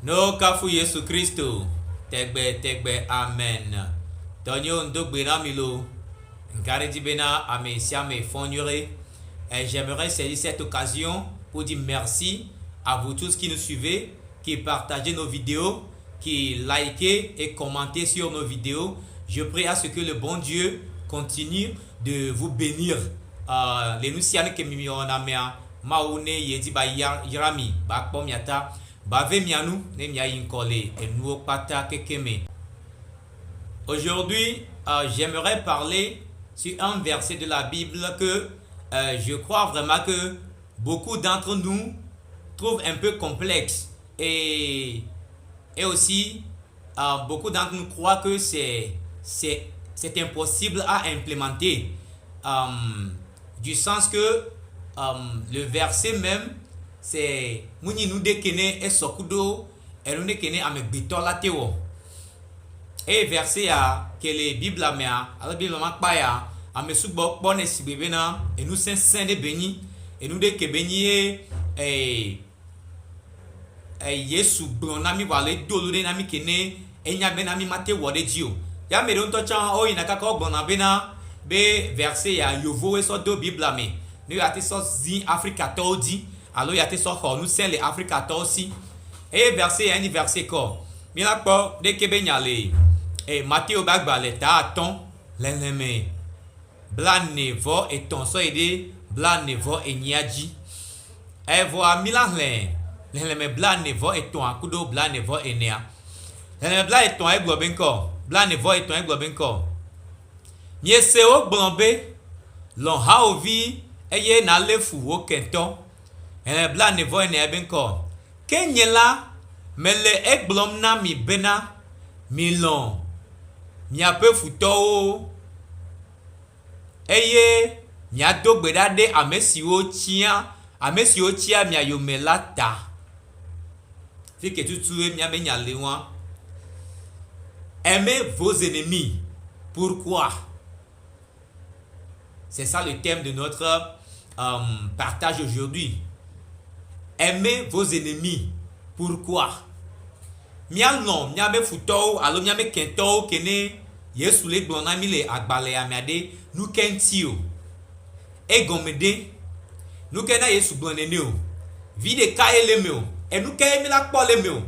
No kafu Yesu Christo. Tegbe amen. Tonyo ndogbe na milo. Nkaredi bena amesiame fonure. Et j'aimerais saisir cette occasion pour dire merci à vous tous qui nous suivez, qui partagez nos vidéos, qui likez et commentez sur nos vidéos. Je prie à ce que le bon Dieu continue de vous bénir. Les nusiane ke mimi onamea maune yedi ba yirami ba kpomiata ba ve mianu ne mia yinkole enuo pata kekeme. Aujourd'hui, j'aimerais parler sur un verset de la Bible que je crois vraiment que beaucoup d'entre nous trouvent un peu complexe et aussi beaucoup d'entre nous croient que c'est impossible à implémenter, du sens que le verset même c'est muni nous dekene et sokudo et nous dekene amegbitola tewo et verset que les Bible amea ala Bible makpaya amesugbo pone sibebena et nous saint de béni et nous de ke béni et Yesu bonami wale dolo de nami kene enya benami mate wode dio ya mere onto chan o ina kaka ogbona bena be verset ya yovo e so do Bible ame nous yate so zin Africa todi alors yate so ho nous c'est les Africa tosi et verset ya ni verset ko mi la po de ke benyale et Matthieu bagba le ta ton leneme blane vo et ton so ede blane vo enyaji e vo amila leneme blane vo et ton akudo blane vo enea leneme bla et ton e gbo benko blane vo et ton e gbo benko mi se o gbonbe lon ha ovi eye na lefu o kenton leneme blane vo enea benko kenyela mele egblom na mi bena mi lon mi ape futo eye mi adogbe dade amesiwo chia mi ayomelata fi que tutu mi amenya lewa. Aimez vos ennemis. Pourquoi? C'est ça le thème de notre partage aujourd'hui. Aimez vos ennemis. Pourquoi? Mialon, miabe futo, alo miabe kento kene Yesu le gbona mi le agbale amiade nu kentio. E gomede nu kena Yesu gbona ne o. Vide ka ele me o. E nu ke mi la kpo le me o.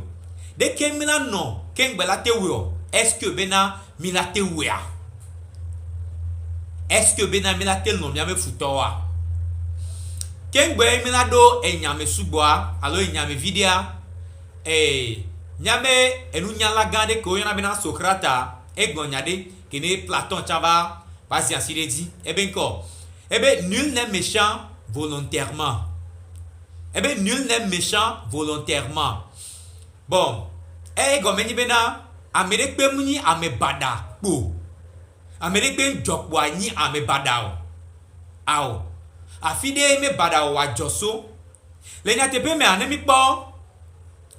De ke mi la no, ken gbe la te we o. Est-ce que bena mi la te we a? Est-ce que bena mi la te no miabe futo wa? Ken gbe mi la do enyame sugboa, alo enyame vidia nyame enu nyala gande ko yana bena Socrate egbonyade kene Platon chava basi asiredi ebenko nul n'est méchant volontairement. Nul n'est méchant volontairement. Bon, gomeni bena amere pe muni ame bada po. Amere pe njokpo anyi ame bada o. Ao. Afide me bada o ajoso. Lenya tepe me anemi po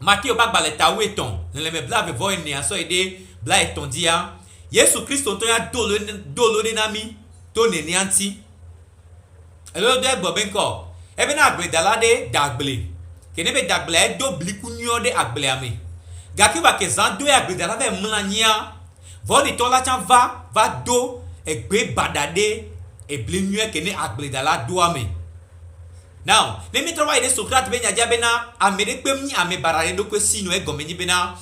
Matthieu bagba le tawe ton le me blave vo ene aso ede bla eton dia Yesu Christo to ya dolo de nami to ne ni anti elo de gbo benko ebe na agbe dalade dagle kene be dagle do blikunyo de agble ame gaki ba ke zan do agbe dalade mlania vo ni to la chan va do egbe badade e blinyo kene agble dalade do ame. Now, let me try this Socrate benya jabena amere pemni ame barare do ko sino e gomeni bena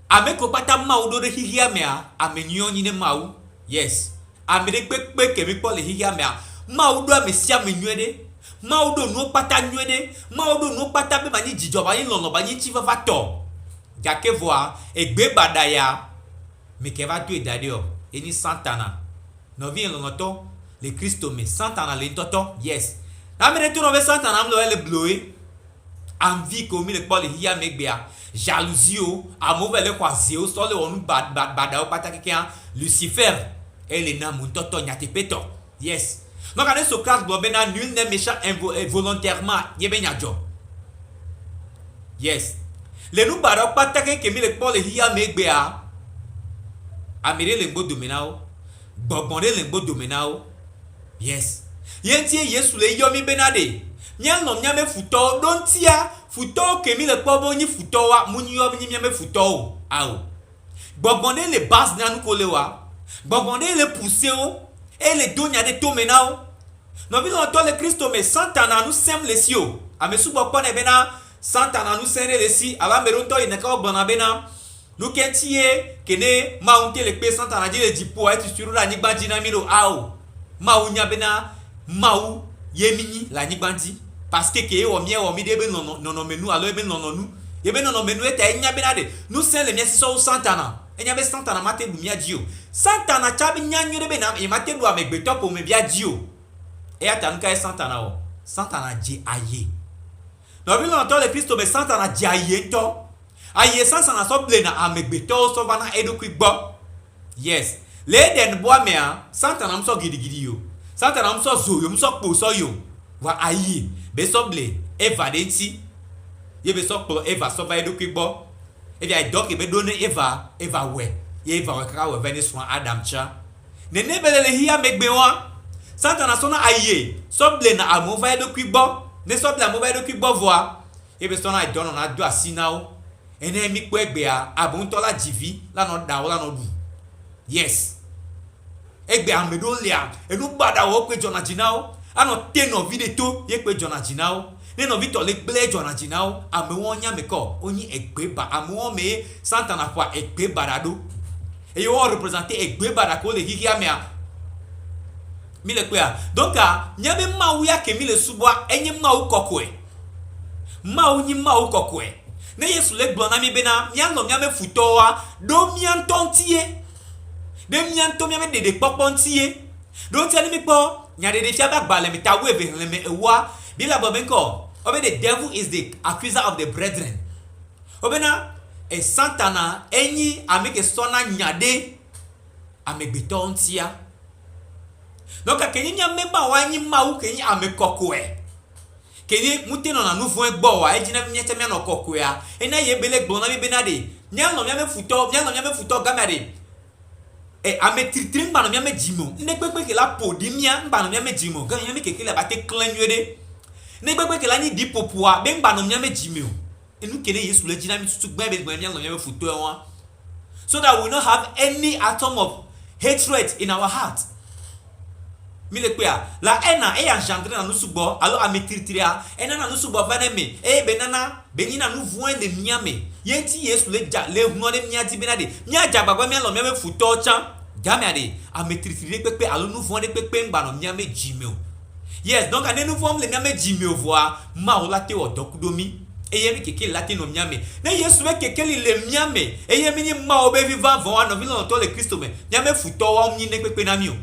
ame ko pata maudo de hihia mea ame nyoni ne mau. Yes. Amere pepe ke mi pole hihia mea maudo ame sia me nywede maudo no pata nywede maudo no pata be mani jijoba yin lono ba yin chiva vato jake voa egbe badaya me ke va tu edade o eni santana no vien lono to le Christo me santana le toto. Yes. Amere tu no be santana amlo ele bloé envie ko mi le pole hia megbea jalousie o amove le kwazie o so le onu bada o pataki kia Lucifer ele na mun toto nyate peto. Yes. Donc ane Socrate bena nul n'est méchant volontairement yebenya jo. Yes. Le nu bada o pataki ke mi le pole hia megbea amere le ngbo domenao gbogbonde le ngbo domenao. Yes. Yentie Yesu le yomi benade Nyan nom nyame futo don tia futo ke mi le kpobo ni futo wa muni yo ni mi futo o ao gbongbonde le base na nu ko le wa gbongbonde le pousser o et le donya de to menao no bi no to le Kristo me santana nu sem le sio ame subo pone bena santana nu sere le si ala me ronto ine ka ogbona bena nu kentie kene maunte le pe santana je le dipo et suru la nigba dinamiro ao maunya bena mau yemini la nigba di parce que ke o mi de be no menu alo be no nu ye be no menu eta enya bena de nu sen le miesi so santana enya be santana mate du mia dio santana chabi nyanyu de be na e mate du amegbeto po me bia dio e ata nka e santana o santana je aye no bi no to le Kristo be santana je aye to aye santana so ble na amegbeto so bana edukwi gbo yes le den bo me a santana mso gidigidi yo santana mso zo yo mso po so yo wa aye be so ble eva de ti ye be so po eva so ba edukwi gbo e bi ai doki be do ne eva we ye eva we kaka we veni so Adam cha ne ne belele hiya megbe wa santana so na aye so ble na amova edukwi gbo ne so ble amova edukwi gbo voa ye be so na I don na do asina o ene mi po egbe a abun to la jivi la no da o la no du yes egbe amedo lia enu gbada wo pe jona jinao ano te no videto ye pe jona jinao ne no vito le ble jona jinao ame won nya me ko onyi egbe ba ame won me santana kwa egbe barado e yo representer egbe barako le hihia me a mi le pe a donc a nya be mawu ya ke mi le subwa enyi mawu kokwe mawu nyi mawu kokwe ne Yesu le gblona mi bena mia no mia me futowa do mia ntontie de mia nto mia me de popontie do tell me po nya de fia ba gbale mi tawo eve le me ewa bi la bo benko obe the devil is the accuser of the brethren obena e santana enyi ameke sona nyade amegbeto ntia donc kenyi nya memba wa nyi mawu kenyi amekokwe kenyi muteno na nuvu egbo wa ejina miete mia no kokwe a ena ye bele gbona mi benade nya no mia me futo gamade e ametritrim ba no mia me jimo ne gbegbe ke la podi mia ba no mia me jimo ga mia me kekele ba te klanywede ne gbegbe ke la ni dipopua be ba no mia me jimo enu kele Yesu le jina mi tutu gbe be mia no mia me futo e won so that we will not have any atom of hatred in our heart mi le pe a la ena e engendre na nusugbo alo ametritria ena na nusugbo va ne me e benana benina nu voin de miame yenti Yesu le ja le hu de mia di benade mia jagbagba mia lo mia me futo chan gamiade ametritria pepe alo nu voin de pepe ngba no mia me jimeo yes donc ane nu voin le mia me jimeo voa ma o late o dokudomi eye mi keke late no miame ne Yesu me keke le miame eye mi ni ma o be vivant voa no vi no to le Kristo me mia me futo wa mi ne pepe na mi o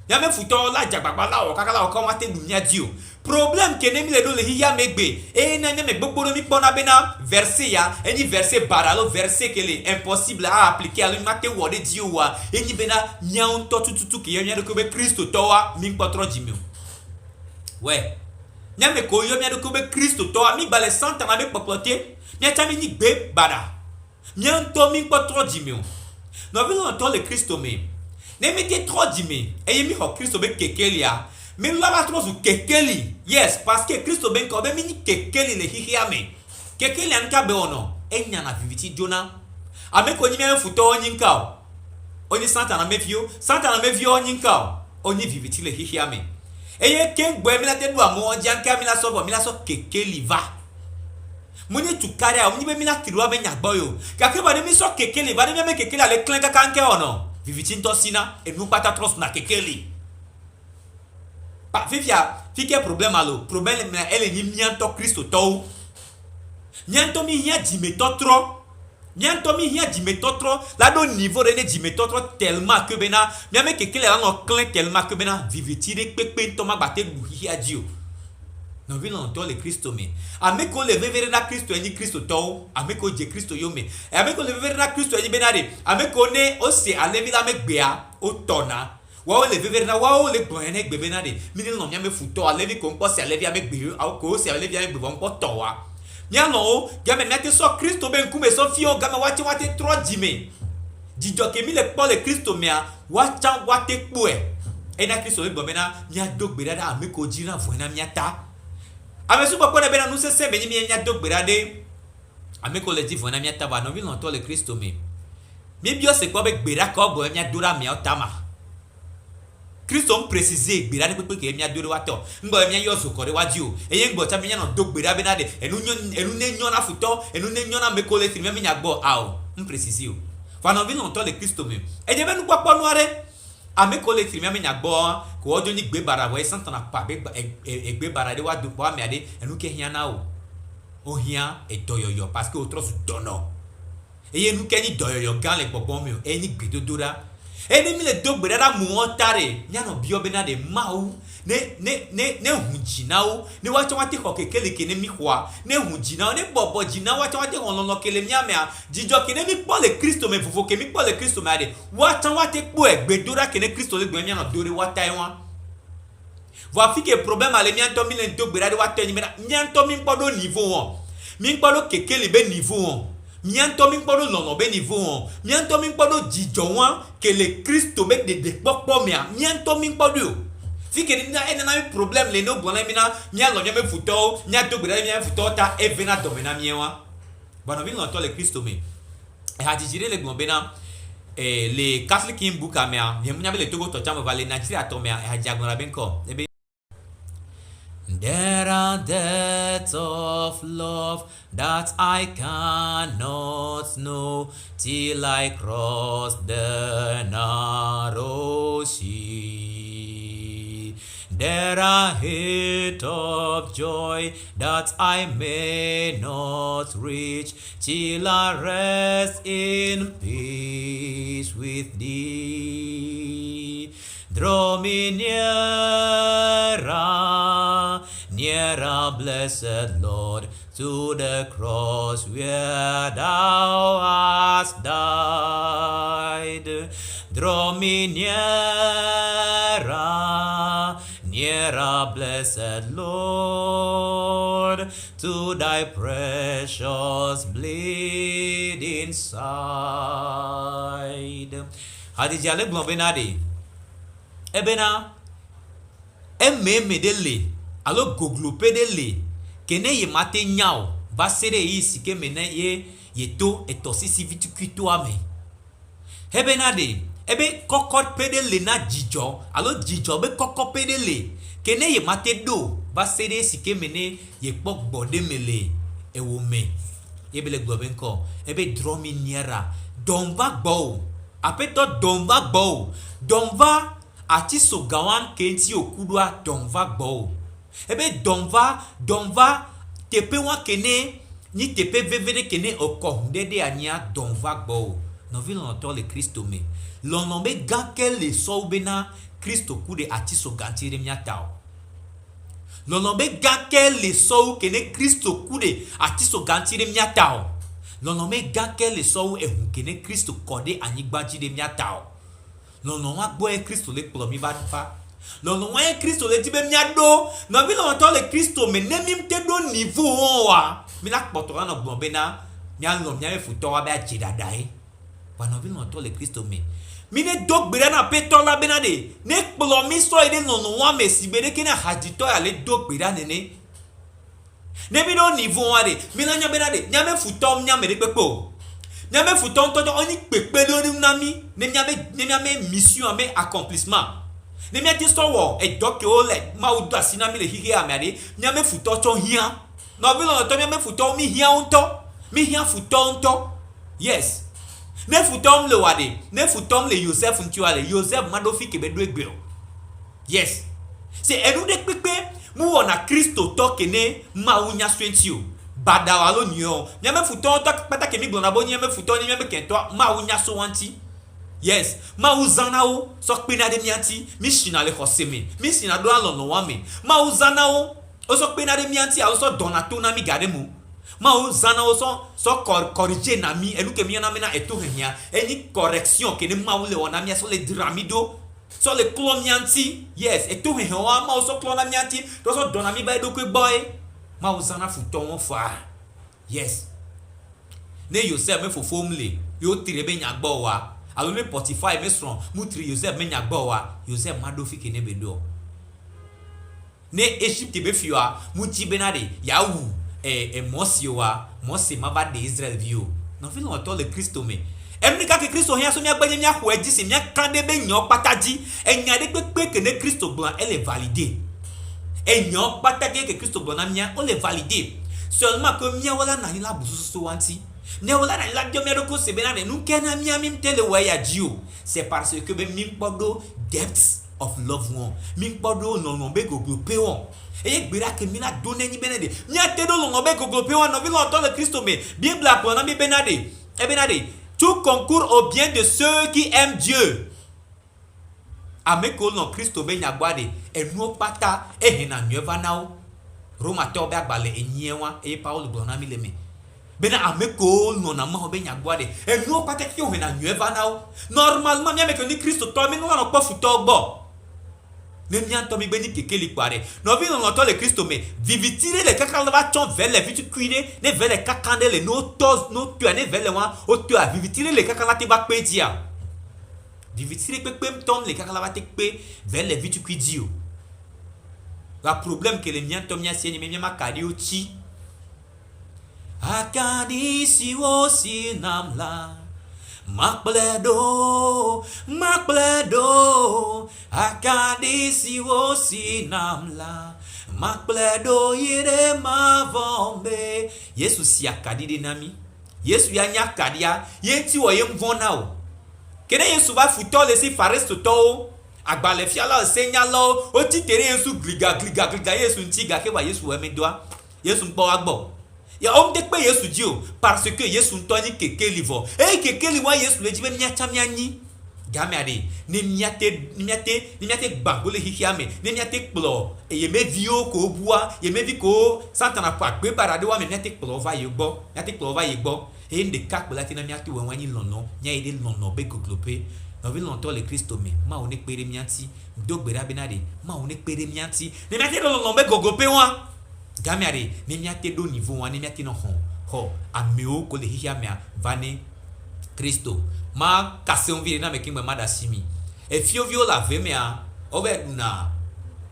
ya me futo la jagbagba la o kakala o ko mate dunia dio problème ke ne mi le do le hiya megbe e na ne me gbogbo mi pona bena verset ya eni verset baralo verset ke le impossible à appliquer à lui mate wo de dio wa eni bena nyaun to tututu ke nya de ko be Kristo to wa mi potro jimio ouais nya me ko yo nya de ko be Kristo to wa mi bale santa na be poploté nya tami ni gbe bada nya to mi potro jimio no bi no to le Kristo me ne mete trop dime et mi ho Kristo be kekelia me lava trop su kekeli yes parce que Kristo ben ko be mi kekeli le hihiame kekeli anka be ono enya na viviti jona ame ko nyi me futo onyi nka oni santa na mevio onyi nka oni viviti le hihiame eye ken gbo mi la te du amo janka mi la so kekeli va muni tukare a muni be mi la kirwa be nyagboyo kakeba ba de mi so kekeli ba de me kekeli ale klenka kanke ono viviti sina et nous pas tros na kekeli pa fifia fike problème alo problème na ele ni mianto Kristo to nyanto mi hia dimetotro la do niveau de dimetotro tellement que bena mi ame kekeli la no clen tellement que bena viviti de pepe to ma bate du hia dio non vi non to le Kristo me ame ko le vevere na Kristo eni Kristo to ame ko je Kristo yo me ame ko le vevere na Kristo eni benade ame ko ne o se alevi la me gbea o tona wa o le vevere na wa o le gbon ene gbe benade mi ni no mi ame futo alevi ko npo se alevi ame gbe o ko se alevi ame gbe bon po to wa nya no game mi ate so Kristo be nkume so fi o game wate tro jime jijo ke mi le po le Kristo me a wate po e ena Kristo le gbo bena mi adogbe dada ame ko jira vo na mi ata ame suba kwa bena nous se benyi mi nya dogberade ame collectif on a mi taba no vi longtemps le Christ me mi bio se kwa be gbera ka obo nya dura mi otama Christ on préciser gbera ni pepe ke mi adore wato ngbo mi yo so kore waju o eyen ngbo ta mi nya no dogbera be na de enu ne nyon na futo enu ne nyon na me collectif mi nya gbo ao m préciser o fa no vi longtemps le Christ me e je be nu papo nu are ame collectif mi nya gbo ko ojo ni gbe bara wo santan na pa be gbe bara de wa do po ami ade enu ke hia na o hia e doyoyo parce que otro su dono eye nu ke ni doyoyo gan le gbogbo mi o eni gbedodora eni mi le dogbere da mu otare nya no bio be na de mau ne hunjina o ne wa chawati ko kekele ke ne mi kwa ne hunjina o ne bobo jina wa chawati ko lolo kele mi amia jijo ke ne mi po le Kristo me fofo ke mi po le Kristo me ade wa chawati po egbedora ke ne Kristo le gbe mi no dore wa tai wa va fi ke problème ale mi anto mi le dogbere de wa tai mi na mi anto mi podo niveau won mi podo kekele be niveau won mi anto mi podo lolo be niveau won mi anto mi podo jijo wan ke le Kristo me de popo mi anto mi podo fi ke ni na ena problème le no bona mi na mi alo mi me futo mi dogbere mi futo ta e vena domena mi wa bona vi longtemps le Kristo me e ha jijire le gbon be na le Catholic in book amia mi nya be le togo to chamo vale Nigeria to me e ha jagbon ben ko e there are depths of love that I cannot know till I cross the narrow sea. There are heights of joy that I may not reach till I rest in peace with thee. Draw me nearer, blessed Lord, to the cross where thou hast died. Draw me nearer, blessed Lord, to thy precious bleeding side. Hadi jale globenade. Ebena emme dele alo goglope dele kene ye mate nyao basere isi ke mena ye to etosisi vitukuto ame ebena de ebe kokot pedele na jijo alo jijo be kokot pedele kene ye mate do basere isi ke mene ye pogbo de mele ewo me yebele globenko ebe draw me nearer donva gbo apeto donva gbo donva ati so gawan kenti okudwa donva gbo ebe donva tepe wa kene ni tepe vevere kene oko ndede ania donva gbo no vi longtemps le Kristo me lonombe gankel le soubena Kristo kude ati so gantire miatao lonombe gankel le sou kene Kristo kude ati so gantire miatao lonombe gankel le sou e kene Kristo kode anigbaji de miatao lono wa gbo e Kristo le plomi ba fa lono wa e Kristo le tibe miado no vi longtemps le Kristo me ne mi te do niveau wa mi na kpoto na gbon na mi an lo mi e futo wa ba jedadai wa no vi longtemps le Kristo me mi ne dogbere na peto la bena de ne plomi so ide lono wa me sibere kena hajito ya le dogbere nene ne mi do niveau wa de mi na nya bena de nya me futo nya me de pepo nyame futon to oni pepe lori nami ne nyame mission ame accomplissement ne mi ati so wo e doke o le ma o do asina mi le hige amade nyame futon to hia no bi lo to nyame futon mi hia unto mi hia futon to yes ne futon le wade ne futon le Joseph ntiwale Joseph madofi ke be do egbe yes se enu de pepe mu wona Kristo to kene ma unya swentio badawa lo nyo nyame futon to pata ke mi gbona bo nyame futon nyame kento ma unya so wanti yes ma uzana o so pina de mianti mi shina le khoseme mi shina do alo no wame ma uzana o so pina de mianti a so donato na mi gade mu ma uzana o so corriger na mi elu ke mi na me na eto hia eni correction ke ne ma ule wona mi so le dramido so le clomianti yes eto hia wa ma so clona mianti to so donami ba do ko boy ma uzana futon fa yes ne Joseph me fofomle yo tire be nyagbo wa alo ne 45 me strong mu tire Joseph me nyagbo wa Joseph madofi ke ne bedo ne Egypte be fiwa muti benade ya wu mosiowa mosi maba de Israel vio no fi no to le Kristo me emnika ke Kristo hia so mi agbaje mi akwo agisi mi akande be nyo pataji enyade pepe ke ne Kristo blanc elle est validée enyo pataji ke Kristo blanc na mia on le valider seulement que mia wala na ila bususu wanti ne wala na ila dio mi adoko se benade nu kena mia mi mtele wa ya jio c'est parce que be mi podo depth of love one mi podo no be goglope won eye gbera ke mi na donne ni benade mi atedo no be goglope won no vi lo to le Kristo me Bible apon na mi benade tout concourt au bien de ceux qui aiment Dieu ameko no Kristo be nyagbade enu pata ehina nyeva nao Roma to be agbale enyewa Paul blona mi leme bena ameko no na ma be nyagbade enu pata ki ohina nyeva nao normalement mi ameko ni Kristo to mi no na po futo gbo ne mi anto mi beni kekeli kware no vi no to le Kristo me vivitire le kakala va ton vele vitu kuine ne vele kakande le no tos no tu ne vele wa o tu a vivitire le kakala te ba pe dia vivitire pe ton le kakala va te pe vele vitu kuidio la problème que le mien to mi asieni mi ma kadi o chi akadi si o si namla Makpledo akadisi wosi namla Makpledo yere mavombe Yesu si akadide nami Yesu ya nya kadia yenti wo yemvona o kene Yesu va futo le si faresto to agbale fiala senya lo o ti tere Yesu gliga Yesu ntiga ke wa Yesu we medoa Yesu mpo agbo ya on te pe Yesu dio parce que Yesu ntoni keke livo keke liwa Yesu le jibe miata miani game ade ni miate gbagole hihiame ni miate kplo ye me vio ko bua ye me vi ko santana pa pe barade wa me miate kplo va ye gbo nde kakpla tina miate we wani lono nya ide lono be goglope no vi lonto le Kristo me ma oni pere mianti dogbera benade ma oni pere mianti ni miate lono be goglope wa gamiare ni miate do niveau wani miate no ho ameo ko le hiamia vani Kristo ma kase on vire na me kimba mada simi e fiovio la vemea obe na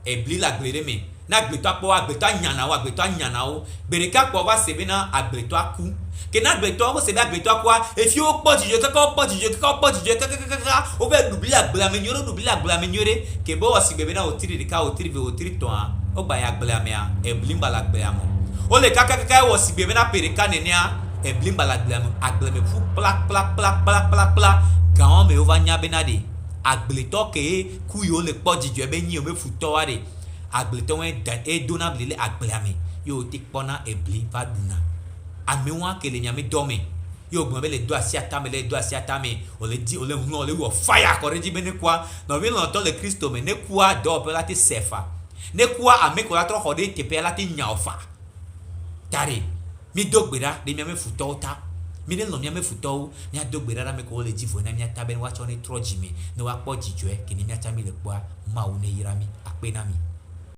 e bli la glere me na gbeto apo agbeto anyana o bereka po va sebe na agbeto aku ke na agbeto o sebe agbeto akwa e fio po jijo kaka obe dubli agbla menyore ke bo osigbe na otiri to o ba ya agbla me a e blimba la agbla mo o le kaka wo sigbe na pereka nenia e blimba la agbla me fu plak gaon me ova nya benade agbeto ke kuyo le po jijo be nyi o me futo ware agbeto wen e dona blele agbla me yo ti pona e bli va duna amewa ke le nyame dome yo gbon be le do asiata me o le di o le hu o le wo fire ko reji be ne kwa no bi lo to le Kristo me ne kwa do pe lati sefa ne kwa ameko la tro hode te pe lati nyaofa tare mi dogbera de mi ame futo ta mi ne lo mi ame futo ni adogbera ra me ko le jifo na mi ata be wa cho ni troji mi ne wa po jijo e kini mi ata mi le kwa ma o ne yira mi ape na mi